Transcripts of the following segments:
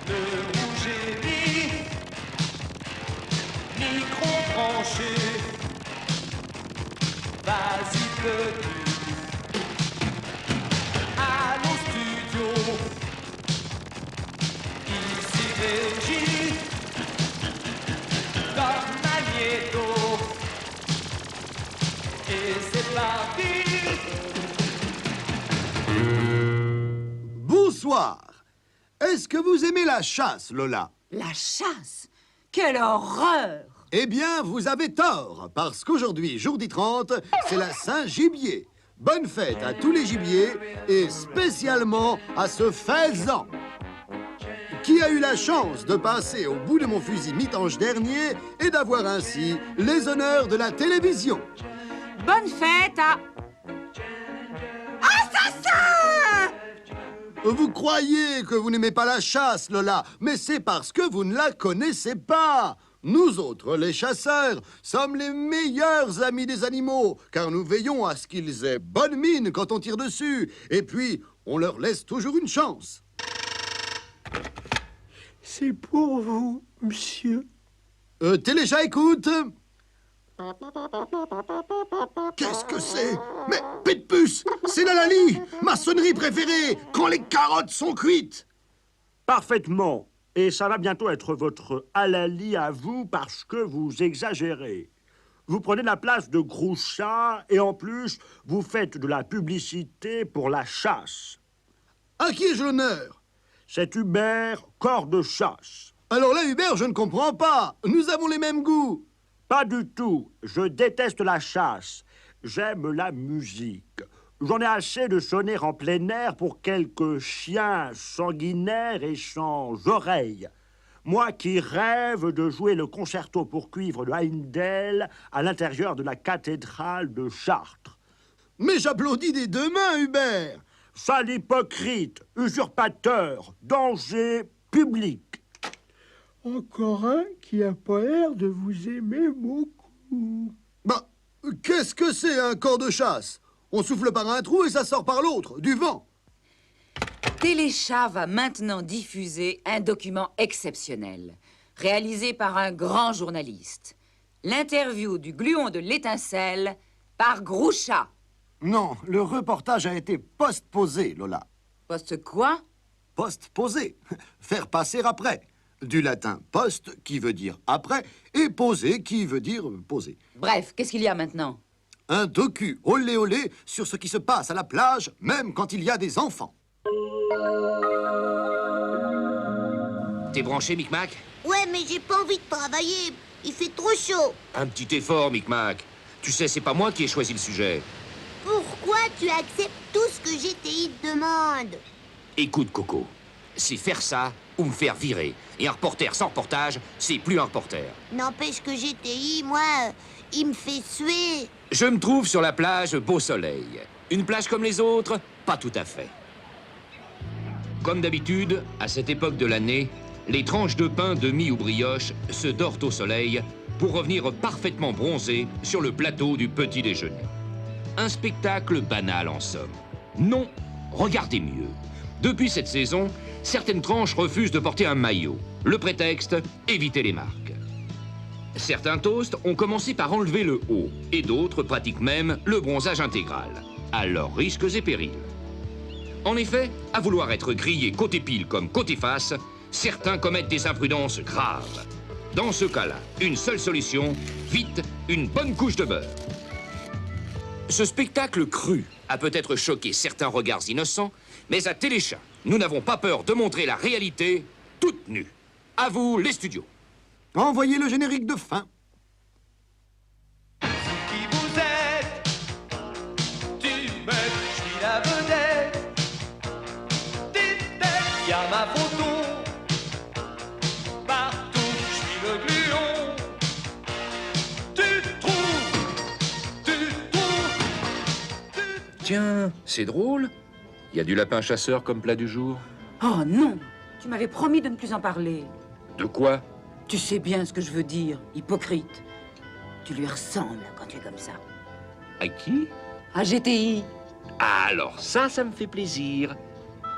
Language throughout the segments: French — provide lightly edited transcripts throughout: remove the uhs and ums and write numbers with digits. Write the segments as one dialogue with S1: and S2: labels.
S1: Le rouge et mi, micro branché. Vas-y petit, allô studio. Ici Régie, comme Magnéto. Et c'est parti.
S2: Bonsoir. Est-ce que vous aimez la chasse, Lola?
S3: La chasse? Quelle horreur!
S2: Eh bien, vous avez tort, parce qu'aujourd'hui, jour d'30, c'est la Saint-Gibier. Bonne fête à tous les gibiers, et spécialement à ce faisan. Qui a eu la chance de passer au bout de mon fusil mi-tanche dernier et d'avoir ainsi les honneurs de la télévision.
S3: Bonne fête à... Assassin!
S2: Vous croyez que vous n'aimez pas la chasse, Lola, mais c'est parce que vous ne la connaissez pas. Nous autres, les chasseurs, sommes les meilleurs amis des animaux, car nous veillons à ce qu'ils aient bonne mine quand on tire dessus, et puis on leur laisse toujours une chance.
S4: C'est pour vous, monsieur.
S2: Téléchat, écoute. Qu'est-ce que c'est? Mais, pète-puce, c'est la Lali, ma sonnerie préférée, quand les carottes sont cuites.
S4: Parfaitement. Et ça va bientôt être votre halali à vous parce que vous exagérez. Vous prenez la place de Grouchat et en plus, vous faites de la publicité pour la chasse.
S2: À qui ai-je l'honneur?
S4: C'est Hubert, corps de chasse.
S2: Alors là, Hubert, je ne comprends pas. Nous avons les mêmes goûts.
S4: Pas du tout. Je déteste la chasse. J'aime la musique. J'en ai assez de sonner en plein air pour quelques chiens sanguinaires et sans oreilles. Moi qui rêve de jouer le concerto pour cuivre de Haendel à l'intérieur de la cathédrale de Chartres.
S2: Mais j'applaudis des deux mains, Hubert.
S4: Sale hypocrite, usurpateur, danger public.
S5: Encore un qui a pas l'air de vous aimer beaucoup.
S2: Bah, qu'est-ce que c'est un corps de chasse? On souffle par un trou et ça sort par l'autre, du vent.
S3: Téléchat va maintenant diffuser un document exceptionnel, réalisé par un grand journaliste. L'interview du gluon de l'étincelle par Grouchat.
S2: Non, le reportage a été postposé, Lola.
S3: Poste quoi?
S2: Postposé. Faire passer après. Du latin post, qui veut dire après, et poser, qui veut dire poser.
S3: Bref, qu'est-ce qu'il y a maintenant?
S2: Un docu olé olé sur ce qui se passe à la plage, même quand il y a des enfants.
S6: T'es branché, Micmac?
S7: Ouais, mais j'ai pas envie de travailler. Il fait trop chaud.
S6: Un petit effort, Micmac. Tu sais, c'est pas moi qui ai choisi le sujet.
S7: Pourquoi tu acceptes tout ce que GTI te demande?
S6: Écoute, Coco, c'est faire ça ou me faire virer. Et un reporter sans reportage, c'est plus un reporter.
S7: N'empêche que GTI, moi, il me fait suer.
S6: Je me trouve sur la plage Beau Soleil. Une plage comme les autres? Pas tout à fait. Comme d'habitude, à cette époque de l'année, les tranches de pain de mie ou brioche se dorent au soleil pour revenir parfaitement bronzées sur le plateau du petit déjeuner. Un spectacle banal en somme. Non, regardez mieux. Depuis cette saison, certaines tranches refusent de porter un maillot. Le prétexte, éviter les marques. Certains toasts ont commencé par enlever le haut, et d'autres pratiquent même le bronzage intégral, à leurs risques et périls. En effet, à vouloir être grillés côté pile comme côté face, certains commettent des imprudences graves. Dans ce cas-là, une seule solution, vite, une bonne couche de beurre. Ce spectacle cru a peut-être choqué certains regards innocents, mais à Téléchat, nous n'avons pas peur de montrer la réalité toute nue. À vous, les studios.
S2: Envoyez le générique de fin.
S1: Qui vous êtes? Tu me, je suis la vedette. Tête, y a ma photo. Partout, je suis le gluon. Tu trouves.
S6: Tiens, c'est drôle. Il y a du lapin chasseur comme plat du jour.
S3: Oh non! Tu m'avais promis de ne plus en parler.
S6: De quoi?
S3: Tu sais bien ce que je veux dire, hypocrite. Tu lui ressembles quand tu es comme ça.
S6: À qui?
S3: À GTI.
S6: Ah, alors ça me fait plaisir.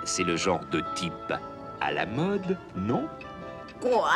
S6: C'est le genre de type À la mode, non?
S7: Quoi?